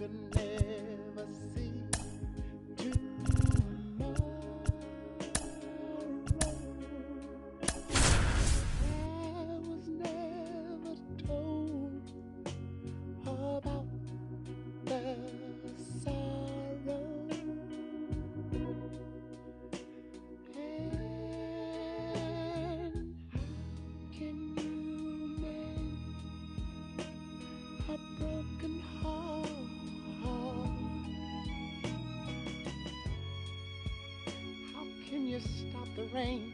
could never see tomorrow. I was never told about the sorrow. And how can you mend a broken heart? How can you stop the rain?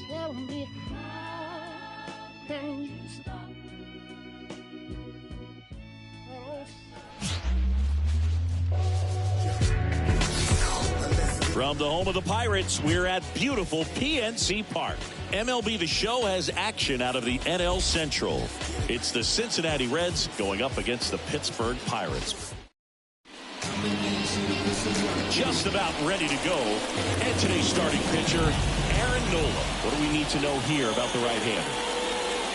Tell me, how can you stop? From the home of the Pirates, we're at beautiful PNC Park. MLB The Show has action out of the NL Central. It's the Cincinnati Reds going up against the Pittsburgh Pirates. Just about ready to go. And today's starting pitcher, Aaron Nola. What do we need to know here about the right-hander?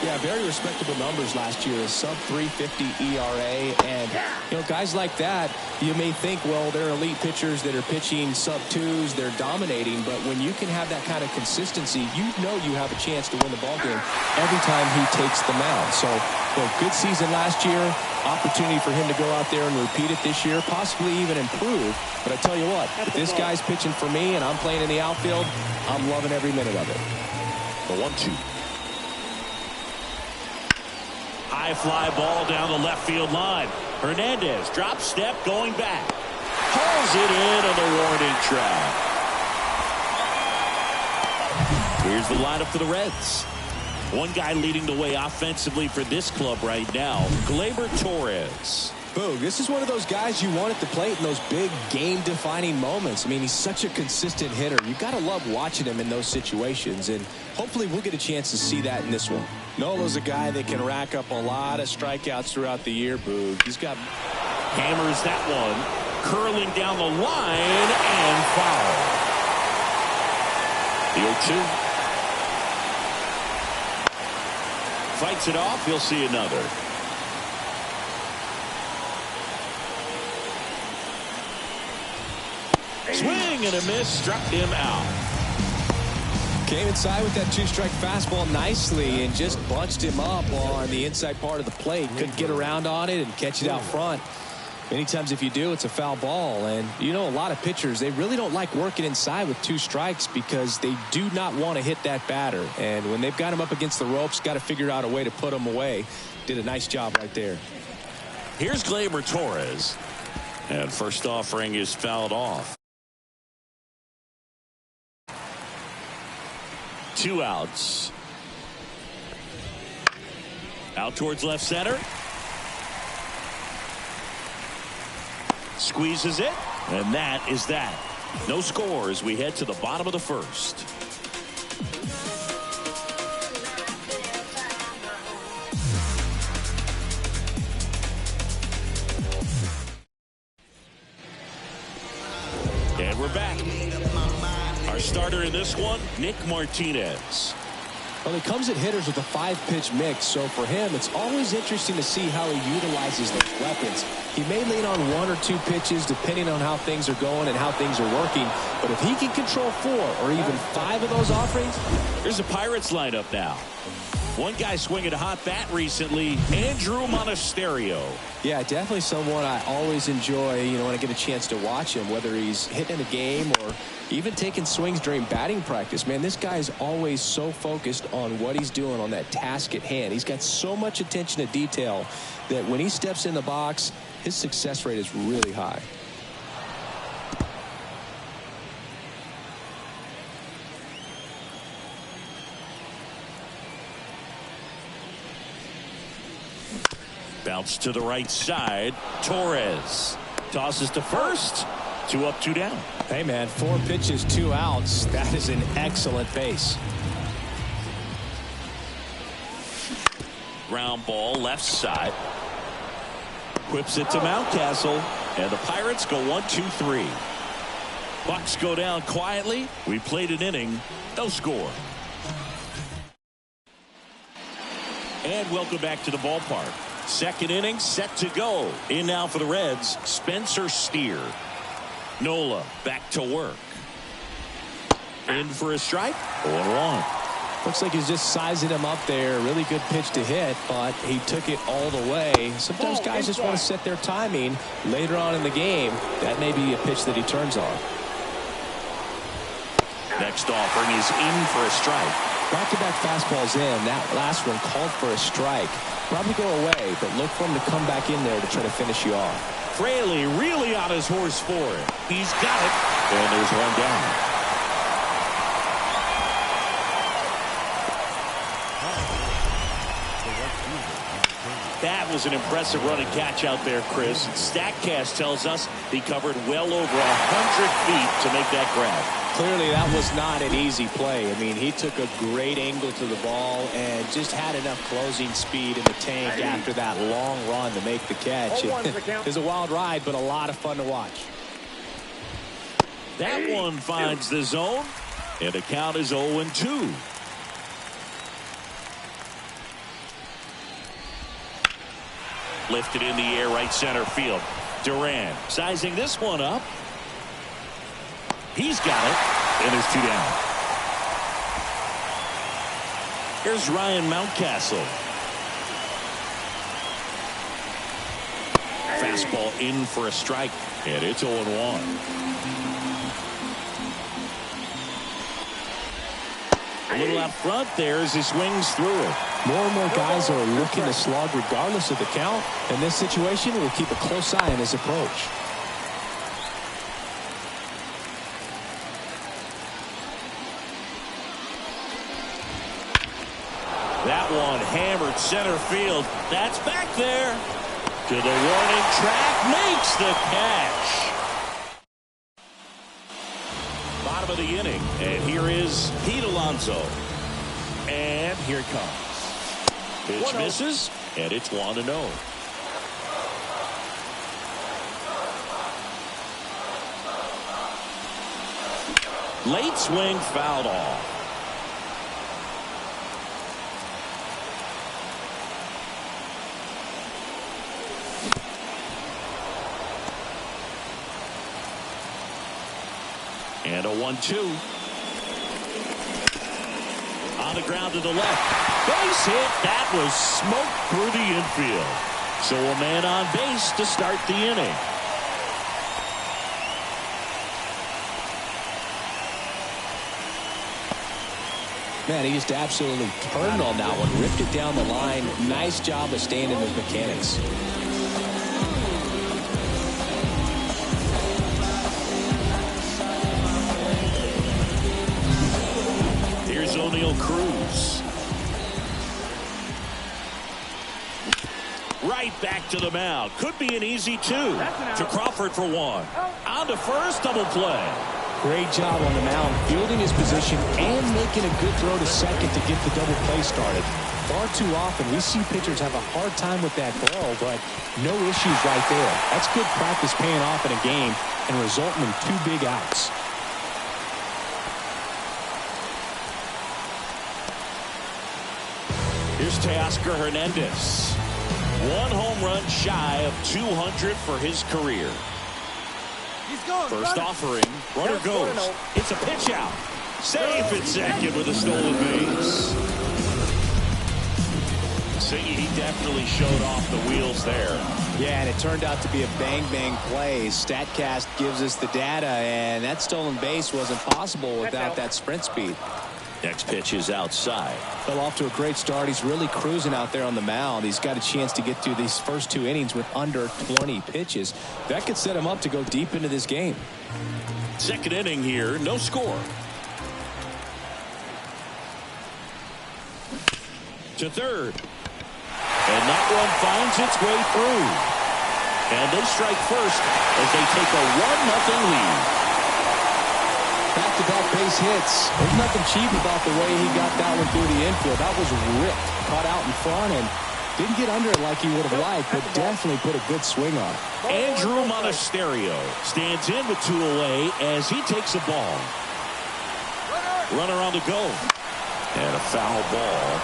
Yeah, very respectable numbers last year. Sub 350 ERA. And, you know, guys like that, you may think, well, they're elite pitchers that are pitching sub twos. They're dominating. But when you can have that kind of consistency, you know you have a chance to win the ballgame every time he takes the mound. So, well, good season last year. Opportunity for him to go out there and repeat it this year, possibly even improve. But I tell you what, if this guy's pitching for me and I'm playing in the outfield, I'm loving every minute of it. The 1-2. High fly ball down the left field line. Hernandez drop step going back. Pulls it in on the warning track. Here's the lineup for the Reds. One guy leading the way offensively for this club right now, Gleyber Torres. Boog, this is one of those guys you want at the plate in those big game-defining moments. I mean, he's such a consistent hitter. You got to love watching him in those situations, and hopefully we'll get a chance to see that in this one. Nola's a guy that can rack up a lot of strikeouts throughout the year, Boog. He's got... Hammers that one, curling down the line, and foul. The 0-2. Fights it off. He'll see another. Swing and a miss, struck him out. Came inside with that two-strike fastball nicely and just bunched him up on the inside part of the plate. Couldn't get around on it and catch it out front. Many times if you do, it's a foul ball. And you know, a lot of pitchers, they really don't like working inside with two strikes because they do not want to hit that batter. And when they've got him up against the ropes, got to figure out a way to put him away. Did a nice job right there. Here's Gleyber Torres. And first offering is fouled off. 2 outs. Out towards left center. Squeezes it, and that is that. No score as we head to the bottom of the first. And we're back. Our starter in this one, Nick Martinez. Well, he comes at hitters with a 5-pitch mix, so for him, it's always interesting to see how he utilizes those weapons. He may lean on 1 or 2 pitches depending on how things are going and how things are working, but if he can control 4 or even 5 of those offerings. Here's the Pirates lineup now. One guy swinging a hot bat recently, Andrew Monasterio. Yeah, definitely someone I always enjoy, you know, when I get a chance to watch him, whether he's hitting a game or even taking swings during batting practice. Man, this guy is always so focused on what he's doing on that task at hand. He's got so much attention to detail that when he steps in the box, his success rate is really high. Bounce to the right side. Torres tosses to first. 2 up, 2 down. Hey, man, 4 pitches, 2 outs. That is an excellent base. Ground ball left side. Whips it to Mountcastle. And the Pirates go 1-2-3. Bucks go down quietly. We played an inning. No score. And welcome back to the ballpark. Second inning set to go. In now for the Reds, Spencer Steer. Nola back to work. In for a strike. 0-1. Looks like he's just sizing him up there. Really good pitch to hit, but he took it all the way. Sometimes guys just want to set their timing later on in the game. That may be a pitch that he turns on. Next offering is in for a strike. Back-to-back fastballs in. That last one called for a strike. Probably go away, but look for him to come back in there to try to finish you off. Fraley really on his horse for it. He's got it. And there's one down. That was an impressive run and catch out there, Chris. StatCast tells us he covered well over 100 feet to make that grab. Clearly, that was not an easy play. I mean, he took a great angle to the ball and just had enough closing speed in the tank after that long run to make the catch. It was a wild ride, but a lot of fun to watch. That one finds the zone, and the count is 0-2. Lifted in the air, right center field. Duran sizing this one up. He's got it, and there's two down. Here's Ryan Mountcastle. Fastball in for a strike, and it's 0-1. A little out front there as he swings through it. More and more guys are looking to slug regardless of the count. In this situation, we'll keep a close eye on his approach. That one hammered center field. That's back there. To the warning track. Makes the catch. Bottom of the inning. And here is Pete Alonso. And here it comes. Pitch misses. And it's 1-0. Late swing fouled off. And a 1-2. On the ground to the left. Base hit. That was smoke through the infield. So a man on base to start the inning. Man, he just absolutely turned on that one. Ripped it down the line. Nice job of staying in his mechanics. Here's O'Neal Cruz. Right back to the mound. Could be an easy two. To Crawford for one. On to first, double play. Great job on the mound, fielding his position and making a good throw to second to get the double play started. Far too often we see pitchers have a hard time with that throw, but no issues right there. That's good practice paying off in a game and resulting in 2 big outs. Here's Teoscar Hernandez. 1 home run shy of 200 for his career. First offering, runner goes. It's a pitch out. Safe at second with a stolen base. Siggy, he definitely showed off the wheels there. Yeah, and it turned out to be a bang-bang play. StatCast gives us the data, and that stolen base wasn't possible without that sprint speed. Next pitch is outside. Fell off to a great start. He's really cruising out there on the mound. He's got a chance to get through these first 2 innings with under 20 pitches. That could set him up to go deep into this game. Second inning here, no score. To third. And that one finds its way through. And they strike first as they take a 1-0 lead. Back-to-back base hits. There's nothing cheap about the way he got that one through the infield. That was ripped, caught out in front, and didn't get under it like he would have liked, but definitely put a good swing on it. Andrew Monasterio stands in with 2 away as he takes a ball. Runner on the go. And a foul ball.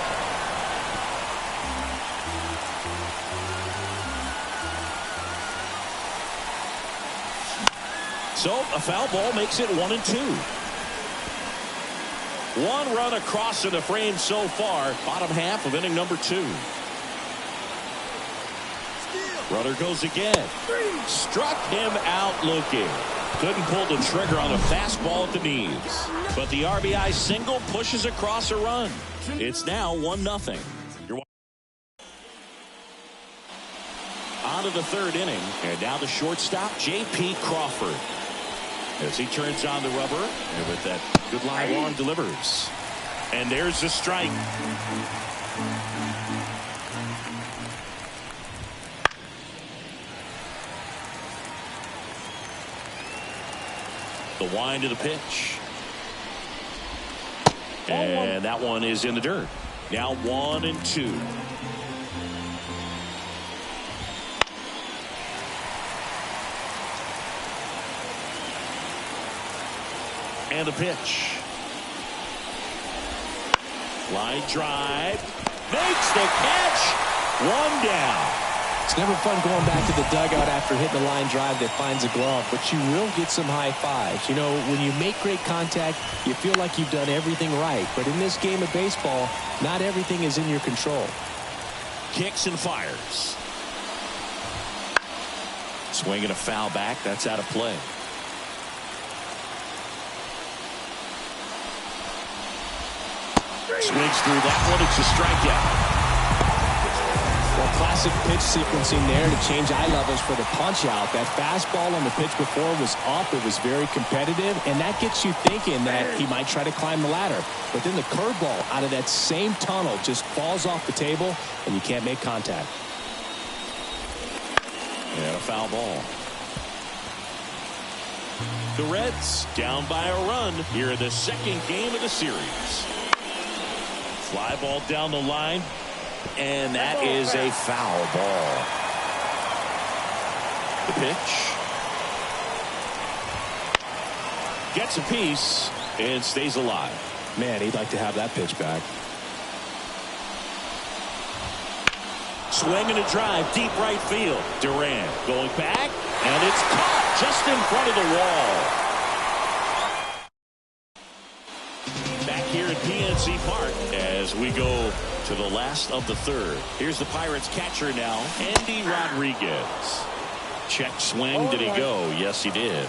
So a foul ball makes it 1-2. One run across in the frame so far. Bottom half of inning number 2. Runner goes again. Struck him out looking. Couldn't pull the trigger on a fastball at the knees. But the RBI single pushes across a run. It's now 1-0. On to the third inning. And now the shortstop, J.P. Crawford. As he turns on the rubber. And with that good live arm delivers. And there's the strike. The wind to the pitch. And that one is in the dirt. Now 1-2. And the pitch. Line drive. Makes the catch. One down. It's never fun going back to the dugout after hitting a line drive that finds a glove, but you will get some high fives. You know, when you make great contact, you feel like you've done everything right. But in this game of baseball, not everything is in your control. Kicks and fires. Swinging a foul back. That's out of play. Swings through that one. It's a strikeout. Well, classic pitch sequencing there to change eye levels for the punch out. That fastball on the pitch before was up. It was very competitive, and that gets you thinking that he might try to climb the ladder. But then the curveball out of that same tunnel just falls off the table, and you can't make contact. And a foul ball. The Reds down by a run here in the second game of the series. Fly ball down the line. And that is a foul ball. The pitch. Gets a piece and stays alive. Man, he'd like to have that pitch back. Swing and a drive, deep right field. Durant going back, and it's caught just in front of the wall. Back here at PNC Park as we go to the last of the third. Here's the Pirates catcher now, Andy Rodriguez. Check swing. Did he go? Yes, he did.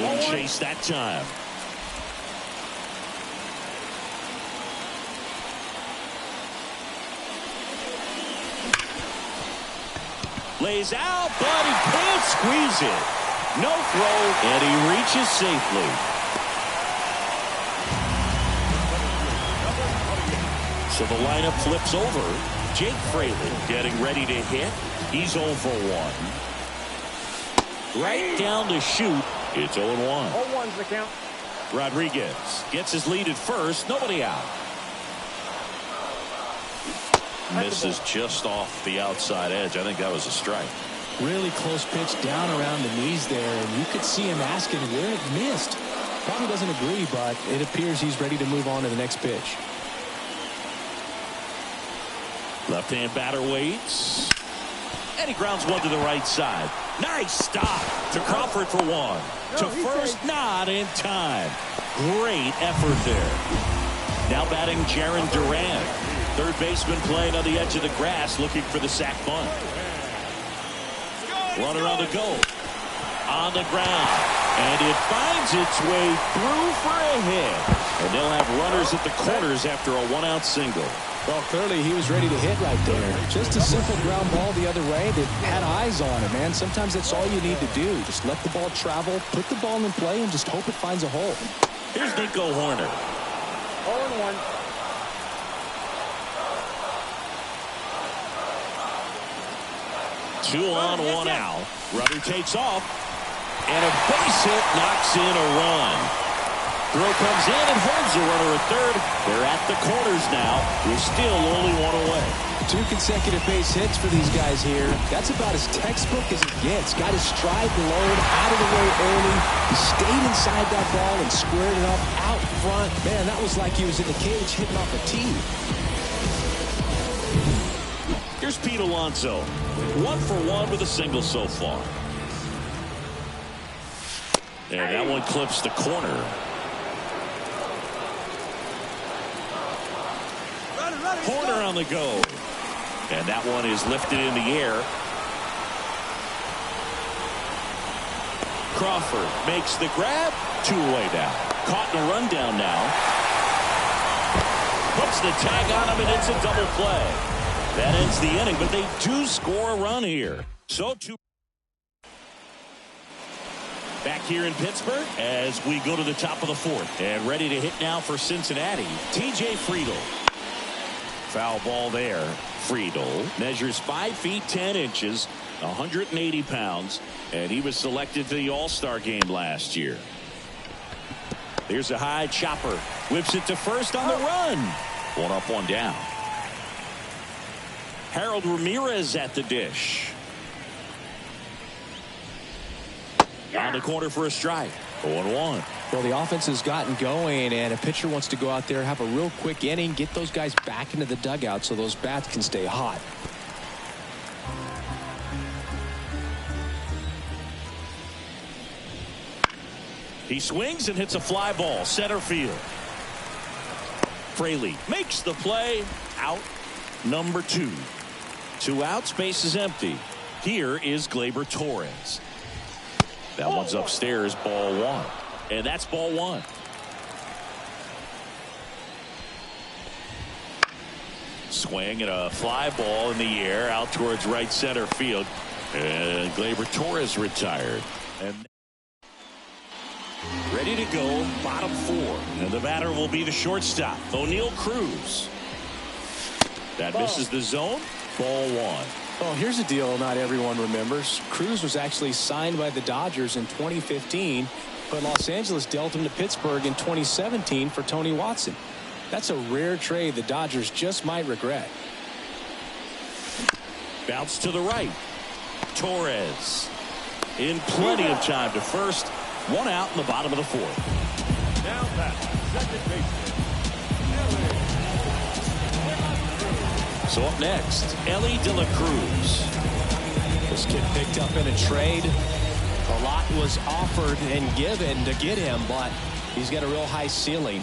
Won't chase that time. Lays out, but he can't squeeze it. No throw, and he reaches safely. So the lineup flips over. Jake Fraley getting ready to hit. He's 0 for 1. Right down to shoot. It's 0-1. 0-1's the count. Rodriguez gets his lead at first. Nobody out. Misses just off the outside edge. I think that was a strike. Really close pitch down around the knees there, and you could see him asking where it missed. Probably doesn't agree, but it appears he's ready to move on to the next pitch. Left-hand batter waits. And he grounds one to the right side. Nice stop to Crawford for one. To first, not in time. Great effort there. Now batting Jarren Duran. Third baseman playing on the edge of the grass looking for the sac bunt. Runner on the go. On the ground. And it finds its way through for a hit. And they'll have runners at the corners after a one-out single. Well, clearly he was ready to hit right there. Just a simple ground ball the other way that had eyes on it, man. sometimes that's all you need to do. Just let the ball travel, put the ball in play, and just hope it finds a hole. Here's Nico Horner. 0-1. Two on, one out. Rudder takes off, and a base hit knocks in a run. Throw comes in and holds the runner at third. They're at the corners now. We're still only one away. 2 consecutive base hits for these guys here. That's about as textbook as it gets. Got his stride low, out of the way early. He stayed inside that ball and squared it up out front. Man, that was like he was in the cage hitting off a tee. Here's Pete Alonso. 1 for 1 with a single so far. And that one clips the corner. Corner on the go. And that one is lifted in the air. Crawford makes the grab. 2 away now. Caught in a rundown now. Puts the tag on him, and it's a double play. That ends the inning, but they do score a run here. So back here in Pittsburgh as we go to the top of the 4th. And ready to hit now for Cincinnati, TJ Friedl. Foul ball there. Friedl measures 5 feet 10 inches, 180 pounds, and he was selected to the All-Star game last year. There's a high chopper. Whips it to first on the run. 1 up, 1 down. Harold Ramirez at the dish. On the corner for a strike. 0-1. Well, the offense has gotten going, and a pitcher wants to go out there, have a real quick inning, get those guys back into the dugout so those bats can stay hot. He swings and hits a fly ball center field. Fraley makes the play. Out number 2. 2 outs, base is empty. Here is Gleyber Torres. That one's upstairs, ball 1. And that's ball 1. Swing and a fly ball in the air out towards right center field. And Gleyber Torres retired. And ready to go, bottom 4. And the batter will be the shortstop, O'Neal Cruz. That misses the zone. Ball 1. Oh, here's a deal not everyone remembers. Cruz was actually signed by the Dodgers in 2015, but Los Angeles dealt him to Pittsburgh in 2017 for Tony Watson. That's a rare trade the Dodgers just might regret. Bounce to the right. Torres in plenty of time to first. 1 out in the bottom of the 4th. Now back, second baseman. So up next, Ellie De La Cruz. This kid picked up in a trade. A lot was offered and given to get him, but he's got a real high ceiling.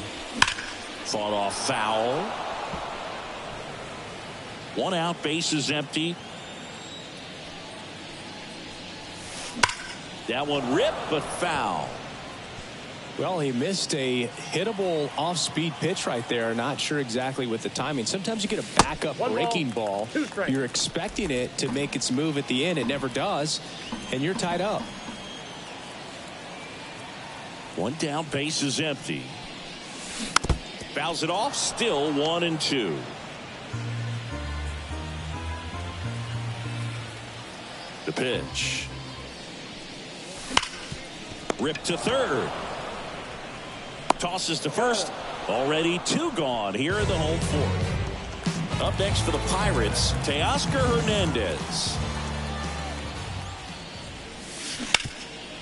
Fought off foul. 1 out, base is empty. That one ripped, but foul. Well, he missed a hittable off-speed pitch right there. Not sure exactly with the timing. Sometimes you get a backup breaking ball. You're expecting it to make its move at the end. It never does, and you're tied up. 1 down, base is empty. Fouls it off, still 1-2. The pitch. Ripped to third. Tosses to first. Already 2 gone here in the home 4th. Up next for the Pirates, Teoscar Hernandez.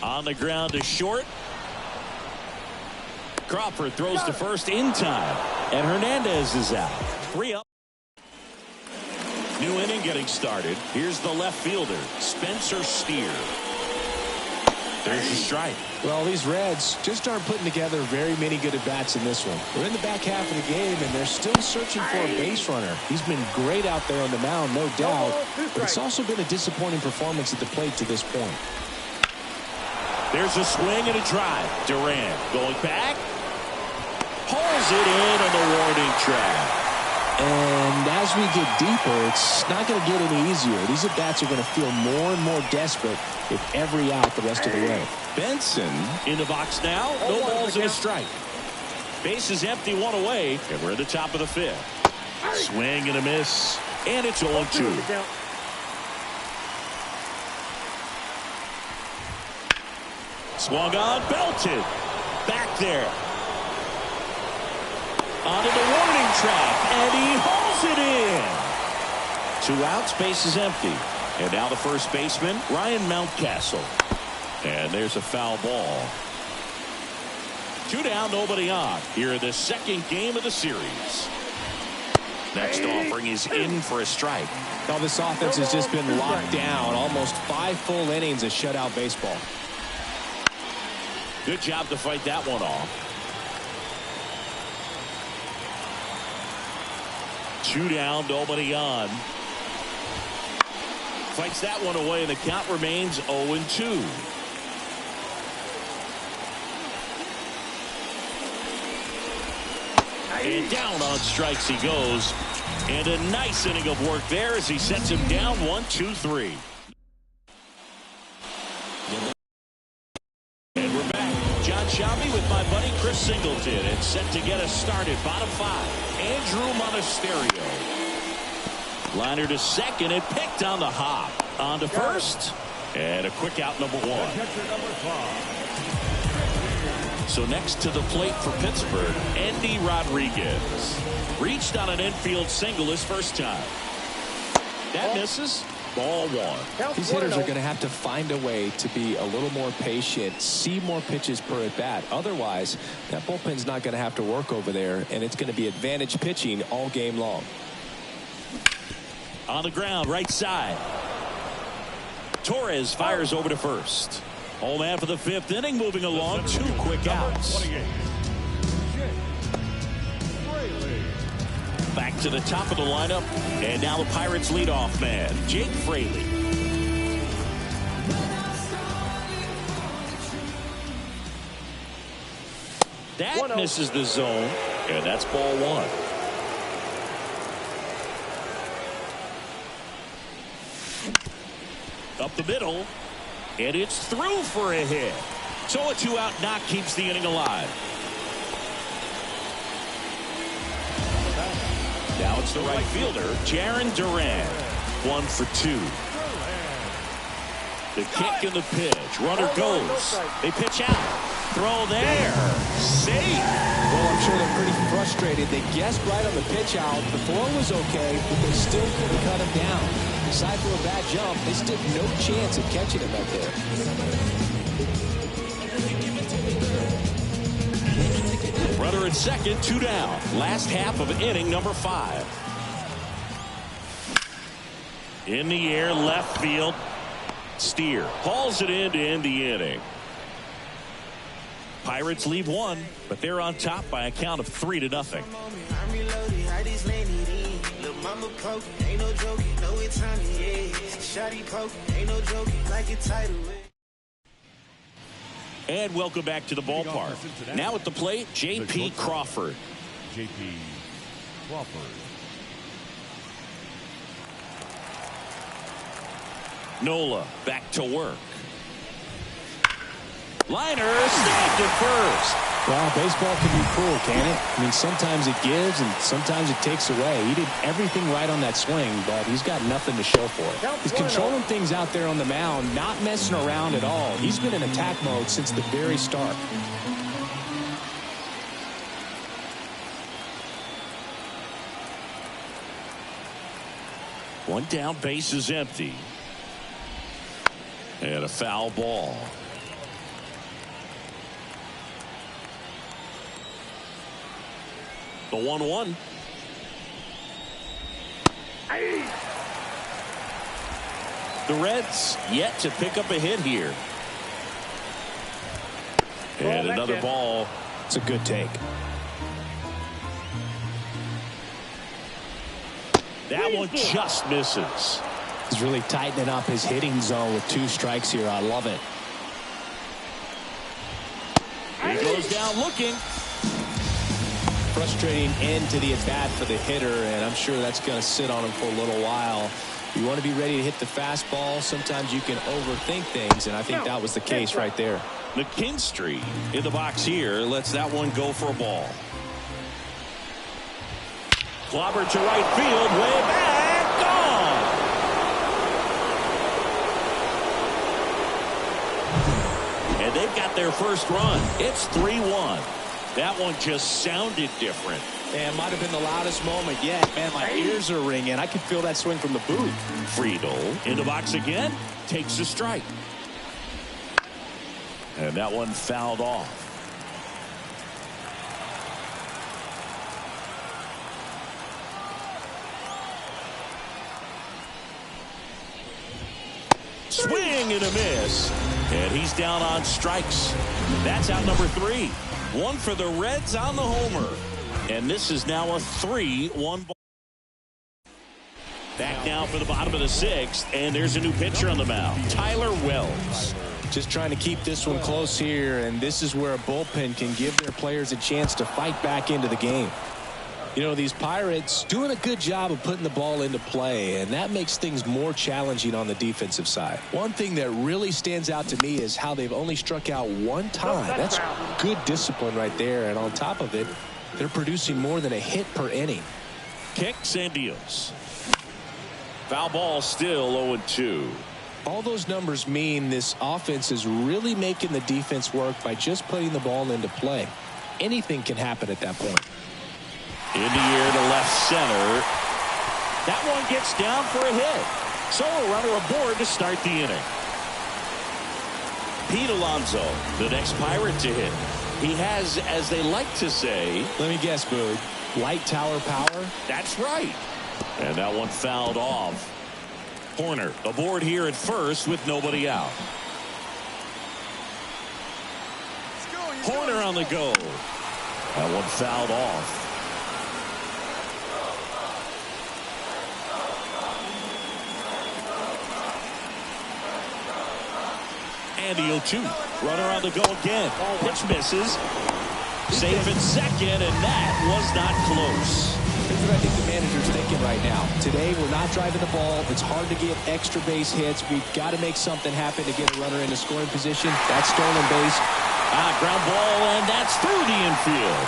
On the ground to short. Crawford throws to first in time. And Hernandez is out. 3 up. New inning getting started. Here's the left fielder, Spencer Steer. There's a strike. Well, these Reds just aren't putting together very many good at-bats in this one. We're in the back half of the game, and they're still searching for a base runner. He's been great out there on the mound, no doubt, but it's also been a disappointing performance at the plate to this point. There's a swing and a drive. Durant going back. Pulls it in on the warning track. And as we get deeper, it's not going to get any easier. These at-bats are going to feel more and more desperate with every out the rest of the way. Benson in the box now. No balls and a strike. Base is empty, 1 away, and we're at the top of the 5th. Swing and a miss, and it's 0-2. Swung on, belted. Back there. Onto the warning track, and he hauls it in. 2 outs, base is empty. And now the first baseman, Ryan Mountcastle. And there's a foul ball. 2 down, nobody on. Here in the second game of the series. Next offering is in for a strike. Well, this offense has just been locked down. Almost 5 full innings of shutout baseball. Good job to fight that one off. 2 down, nobody on. Fights that one away, and the count remains 0-2. And down on strikes he goes. And a nice inning of work there as he sets him down 1-2-3. And we're back. John Shabby with my buddy Chris Singleton. And set to get us started. Bottom 5. Andrew Monasterio. Liner to second and picked on the hop. On to first. And a quick out, number 1. So next to the plate for Pittsburgh, Andy Rodriguez. Reached on an infield single his first time. That misses. Ball 1. These hitters are going to have to find a way to be a little more patient, see more pitches per at bat. Otherwise, that bullpen's not going to have to work over there, and it's going to be advantage pitching all game long. On the ground, right side. Torres fires over to first. Home man for the 5th inning, moving along. 2 quick outs. Back to the top of the lineup, and now the Pirates leadoff man, Jake Fraley. That misses the zone, and that's ball 1. Up the middle, and it's through for a hit. So a 2-out knock keeps the inning alive. Now it's the right fielder, Jarren Duran. 1 for 2. The kick and the pitch. Runner goes. They pitch out. Throw there. Safe. Well, I'm sure they're pretty frustrated. They guessed right on the pitch out. The throw was okay, but they still couldn't cut him down. Aside from a bad jump, they stood no chance of catching him out there. Runner at second, 2 down. Last half of inning number 5. In the air, left field. Steer hauls it in to end the inning. Pirates leave 1, but they're on top by a count of 3-0. And welcome back to the ballpark. Now at the plate, J.P. Crawford. J.P. Crawford. Nola back to work. Liner snagged at first. Well, baseball can be cruel, can it? I mean, sometimes it gives and sometimes it takes away. He did everything right on that swing, but he's got nothing to show for it. He's controlling things out there on the mound, not messing around at all. He's been in attack mode since the very start. One down, base is empty. And a foul ball. The 1-1. The Reds yet to pick up a hit here. And another ball. It's a good take. That one just misses. He's really tightening up his hitting zone with 2 strikes here. I love it. He goes down looking. Frustrating end to the at-bat for the hitter, and I'm sure that's going to sit on him for a little while. You want to be ready to hit the fastball. Sometimes you can overthink things, and I think that was the case right there. McKinstry in the box here lets that one go for a ball. Clobber to right field, way back, gone. And they've got their first run. It's 3-1. That one just sounded different. And might have been the loudest moment yet. Man, my ears are ringing. I can feel that swing from the booth. Friedel in the box again. Takes a strike. And that one fouled off. Swing and a miss. And he's down on strikes. That's out number 3. One for the Reds on the homer. And this is now a 3-1 ball. Back now for the bottom of the 6th. And there's a new pitcher on the mound. Tyler Wells. Just trying to keep this one close here. And this is where a bullpen can give their players a chance to fight back into the game. You know, these Pirates doing a good job of putting the ball into play, and that makes things more challenging on the defensive side. One thing that really stands out to me is how they've only struck out one time. That's good discipline right there, and on top of it, they're producing more than a hit per inning. Kicks and deals. Foul ball, still 0-2. All those numbers mean this offense is really making the defense work by just putting the ball into play. Anything can happen at that point. In the air to left center. That one gets down for a hit. So a runner aboard to start the inning. Pete Alonso, the next Pirate to hit. He has, as they like to say... Let me guess, Boog. Light tower power? That's right. And that one fouled off. Horner aboard here at first with nobody out. Horner on the go. That one fouled off. And the 0-2. Runner on the go again. Pitch misses. Safe at second, and that was not close. Here's what I think the manager's thinking right now. Today, we're not driving the ball. It's hard to get extra base hits. We've got to make something happen to get a runner into scoring position. That's stolen base. Ground ball, and that's through the infield.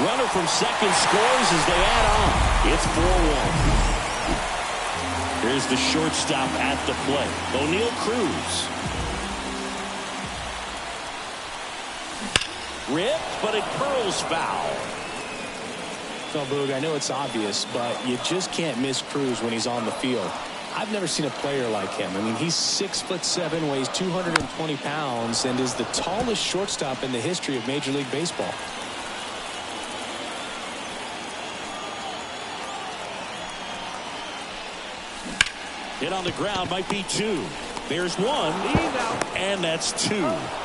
Runner from second scores as they add on. It's 4-1. Here's the shortstop at the plate, O'Neal Cruz. Ripped, but it curls foul. So, Boog, I know it's obvious, but you just can't miss Cruz when he's on the field. I've never seen a player like him. I mean, he's 6'7", weighs 220 pounds, and is the tallest shortstop in the history of Major League Baseball. Hit on the ground, might be 2. There's 1, and that's 2.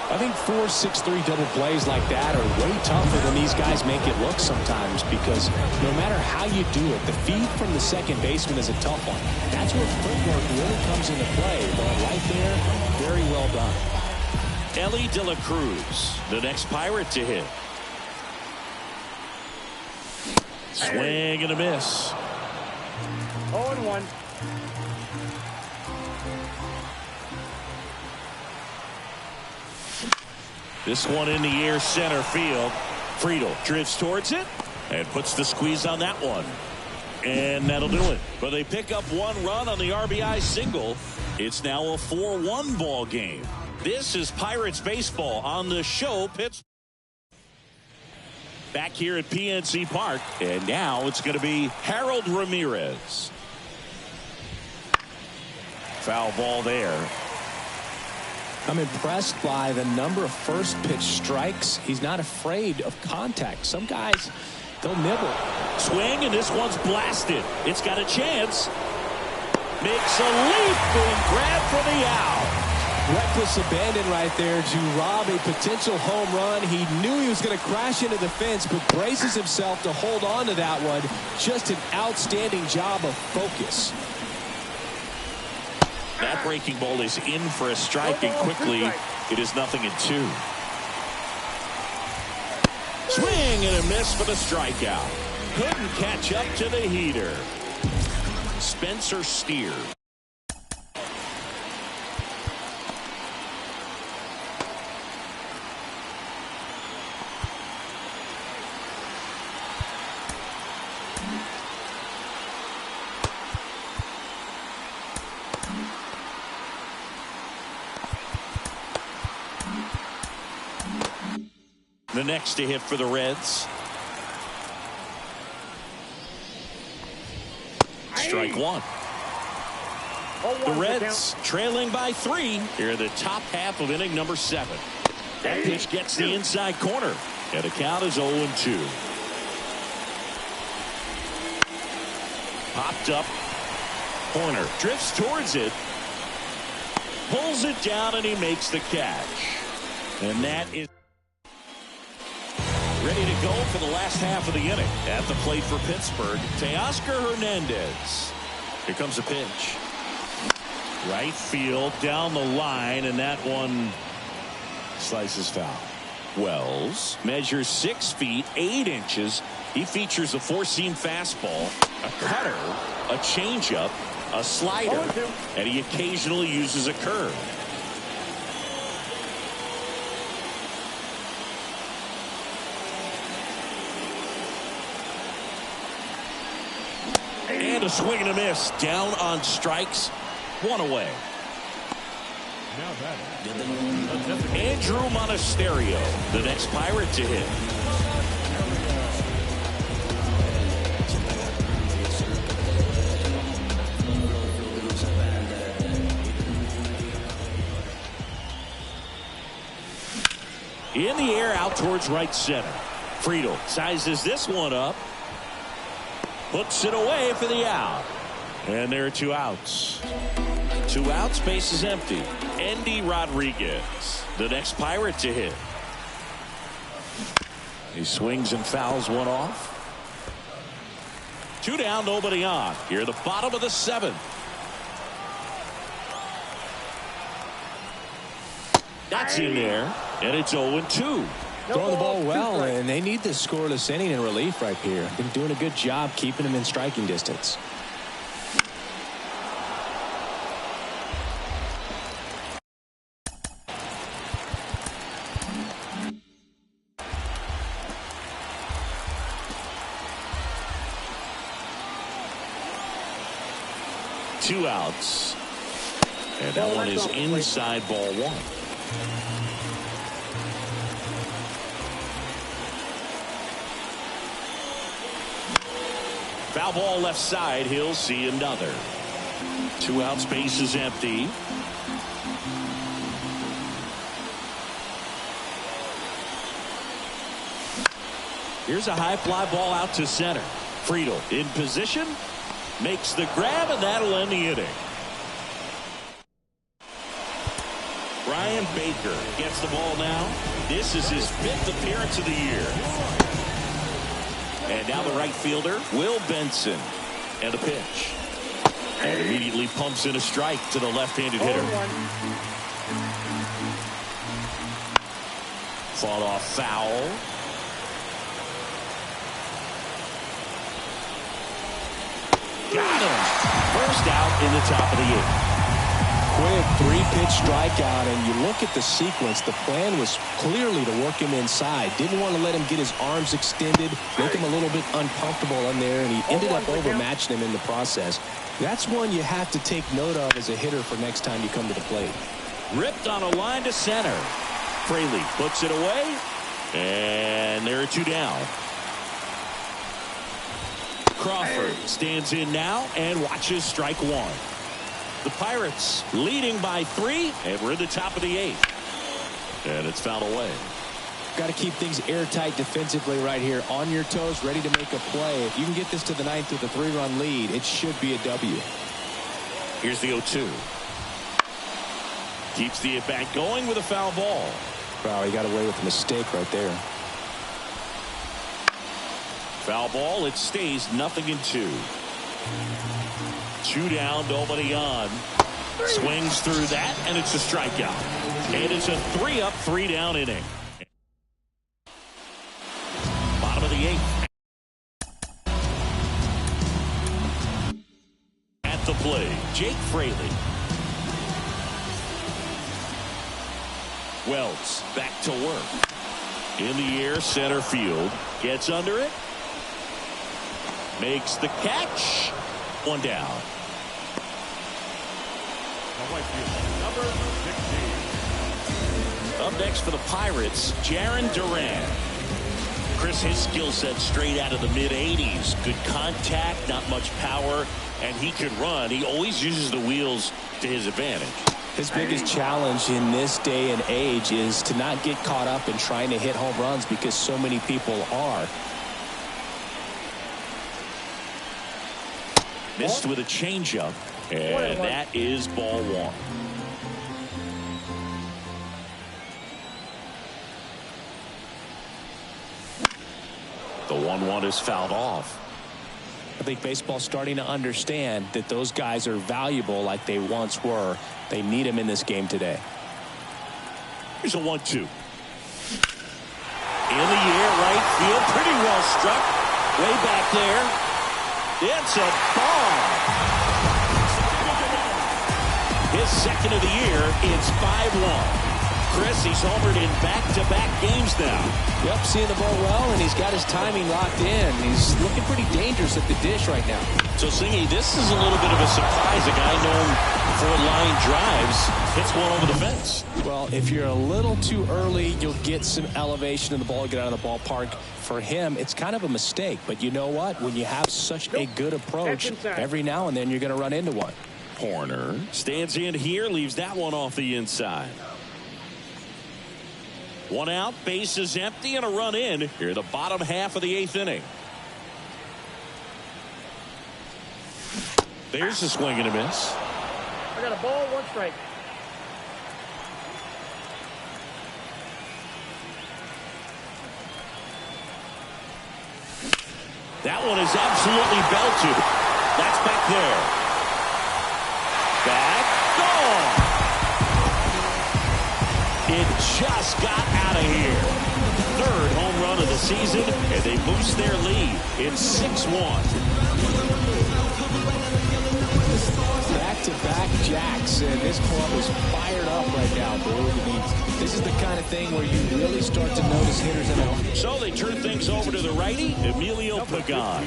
I think 4-6-3 double plays like that are way tougher than these guys make it look sometimes, because no matter how you do it, the feed from the second baseman is a tough one. That's where footwork really comes into play. But right there, very well done. Ellie De La Cruz, the next Pirate to hit. Swing and a miss. 0-1. This one in the air center field. Friedel drifts towards it and puts the squeeze on that one. And that'll do it. But they pick up 1 run on the RBI single. It's now a 4-1 ball game. This is Pirates baseball on the show. Pittsburgh. Back here at PNC Park. And now it's going to be Harold Ramirez. Foul ball there. I'm impressed by the number of first pitch strikes. He's not afraid of contact. Some guys, they'll nibble. Swing, and this one's blasted. It's got a chance. Makes a leap and grab for the out. Reckless abandon right there to rob a potential home run. He knew he was going to crash into the fence, but braces himself to hold on to that one. Just an outstanding job of focus. That breaking ball is in for a strike, and quickly it is 0-2. Swing and a miss for the strikeout. Couldn't catch up to the heater. Spencer Steer. The next to hit for the Reds. strike one. The Reds trailing by 3 here in the top half of inning number 7. That pitch gets the inside corner, and the count is 0-2. Popped up. Corner drifts towards it. Pulls it down, and he makes the catch. And that is ready to go for the last half of the inning. At the plate for Pittsburgh, Teoscar Hernandez. Here comes a pitch. Right field, down the line, and that one slices foul. Wells measures 6 feet 8 inches. He features a 4-seam fastball, a cutter, a changeup, a slider, and he occasionally uses a curve. And a swing and a miss. Down on strikes. 1 away. Andrew Monasterio, the next Pirate to hit. In the air, out towards right center. Friedel sizes this one up. Puts it away for the out. And there are 2 outs. 2 outs, base is empty. Endy Rodriguez, the next Pirate to hit. He swings and fouls one off. 2 down, nobody on. Here at the bottom of the 7th. That's in there, and it's 0-2. Throwing the ball well, and they need this scoreless inning in relief right here. Been doing a good job keeping him in striking distance. Two outs, and that one is inside, ball 1. Foul ball left side. He'll see another. 2 outs, base is empty. Here's a high fly ball out to center. Friedel in position, makes the grab, and that'll end the inning. Brian Baker gets the ball now. This is his 5th appearance of the year. And now the right fielder, Will Benson. And a pitch. And immediately pumps in a strike to the left-handed hitter. Fought off foul. Got him. First out in the top of the 8th. Quick 3-pitch strikeout, and you look at the sequence. The plan was clearly to work him inside. Didn't want to let him get his arms extended, make him a little bit uncomfortable in there, and he ended up overmatching him in the process. That's one you have to take note of as a hitter for next time you come to the plate. Ripped on a line to center. Fraley puts it away, and there are 2 down. Crawford stands in now and watches strike 1. The Pirates leading by 3, and we're at the top of the 8th. And it's fouled away. Got to keep things airtight defensively right here. On your toes, ready to make a play. If you can get this to the 9th with a 3-run lead, it should be a W. Here's the 0-2. Keeps the at-bat going with a foul ball. Wow, he got away with a mistake right there. Foul ball, it stays 0-2. 2 down, nobody on. Swings through that, and it's a strikeout. And it's a 3-up, 3-down inning. Bottom of the 8th. At the plate, Jake Fraley. Wells back to work. In the air, center field. Gets under it. Makes the catch. 1 down. Number 16. Up next for the Pirates, Jarren Duran. Chris, his skill set straight out of the mid-80s. Good contact, not much power, and he can run. He always uses the wheels to his advantage. His biggest challenge in this day and age is to not get caught up in trying to hit home runs because so many people are. Missed with a changeup, and that is ball one. The 1-1 is fouled off. I think baseball's starting to understand that those guys are valuable like they once were. They need them in this game today. Here's a 1-2. In the air, right field, pretty well struck. Way back there. It's a bomb. His second of the year. It's 5-1. Chris, he's homered in back-to-back games now. Yep, seeing the ball well, and he's got his timing locked in. He's looking pretty dangerous at the dish right now. So, Singy, this is a little bit of a surprise. A guy known for line drives hits one over the fence. Well, if you're a little too early, you'll get some elevation in the ball, get out of the ballpark. For him, it's kind of a mistake. But you know what? When you have such a good approach, every now and then you're going to run into one. Horner stands in here, leaves that one off the inside. One out, base is empty, and a run in here, the bottom half of the 8th inning. There's a swing and a miss. I got a ball, 1 strike. That one is absolutely belted. That's back there. Back, gone. It just got out of here. 3rd home run of the season, and they boost their lead. It's 6-1. Back-to-back jacks, and this club is fired up right now, Boo. I mean, this is the kind of thing where you really start to notice hitters in the... So they turn things over to the righty, Emilio Pagan.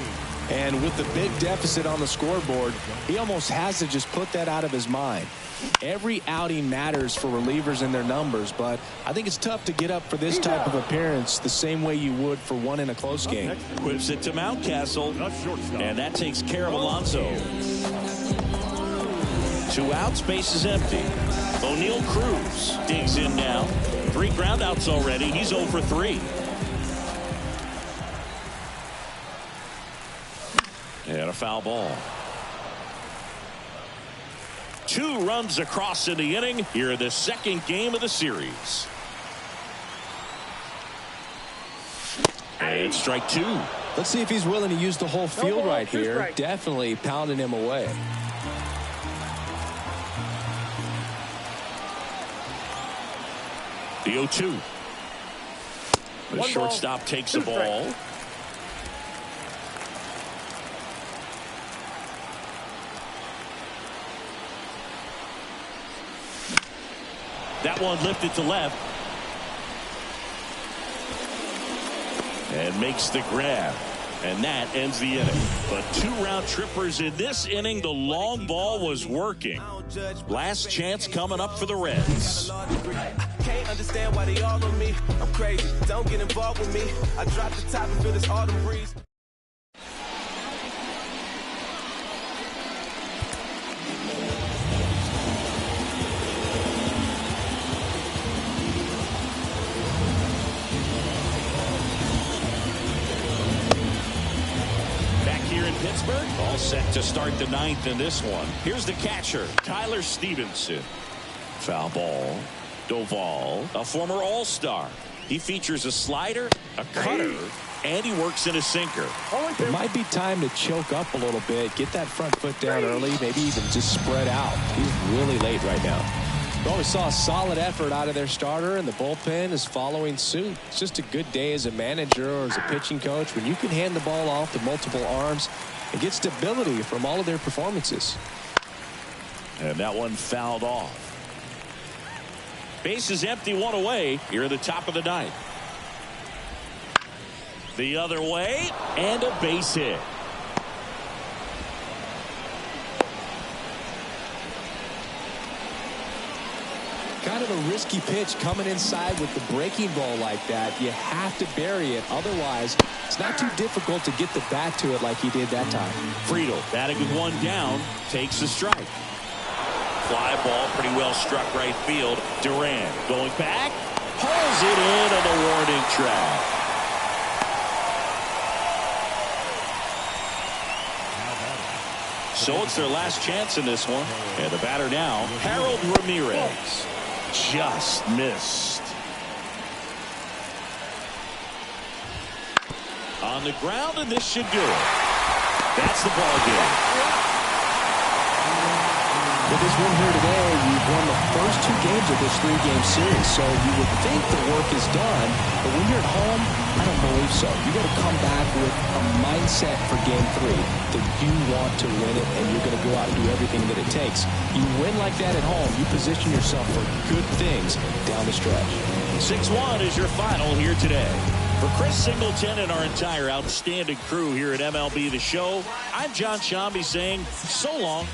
And with the big deficit on the scoreboard, he almost has to just put that out of his mind. Every outing matters for relievers and their numbers, but I think it's tough to get up for this type of appearance the same way you would for one in a close game. Whips it to Mountcastle, and that takes care of Alonso. 2 outs, base is empty. O'Neal Cruz digs in now. 3 groundouts already. He's 0 for 3. And a foul ball. 2 runs across in the inning. Here, the 2nd game of the series. And strike 2. Let's see if he's willing to use the whole field right here. Definitely pounding him away. The 0-2. The shortstop takes the ball. That one lifted to left. And makes the grab. And that ends the inning. But 2 round trippers in this inning. The long ball was working. Last chance coming up for the Reds. Can't understand why they all on me. I'm crazy. Don't get involved with me. I drop the top and feel this autumn breeze. Pittsburgh all set to start the 9th in this one. Here's the catcher, Tyler Stevenson. Foul ball. Doval, a former all-star. He features a slider, a cutter, and he works in a sinker. It might be time to choke up a little bit, get that front foot down early, maybe even just spread out. He's really late right now. Well, we saw a solid effort out of their starter, and the bullpen is following suit. It's just a good day as a manager or as a pitching coach when you can hand the ball off to multiple arms and get stability from all of their performances. And that one fouled off. Base is empty, 1 away here at the top of the 9th. The other way, and a base hit. Kind of a risky pitch coming inside with the breaking ball like that. You have to bury it. Otherwise, it's not too difficult to get the bat to it like he did that time. Friedel batting with one down, takes the strike. Fly ball pretty well struck right field. Duran going back, pulls it in on the warning track. So it's their last chance in this one. And the batter now, Harold Ramirez. Just missed. On the ground, and this should do it. That's the ball game. With this win here today, you've won the first 2 games of this 3-game series, so you would think the work is done, but when you're at home, I don't believe so. You got to come back with a mindset for Game 3 that you want to win it, and you're going to go out and do everything that it takes. You win like that at home, you position yourself for good things down the stretch. 6-1 is your final here today. For Chris Singleton and our entire outstanding crew here at MLB The Show, I'm John Shambi saying so long.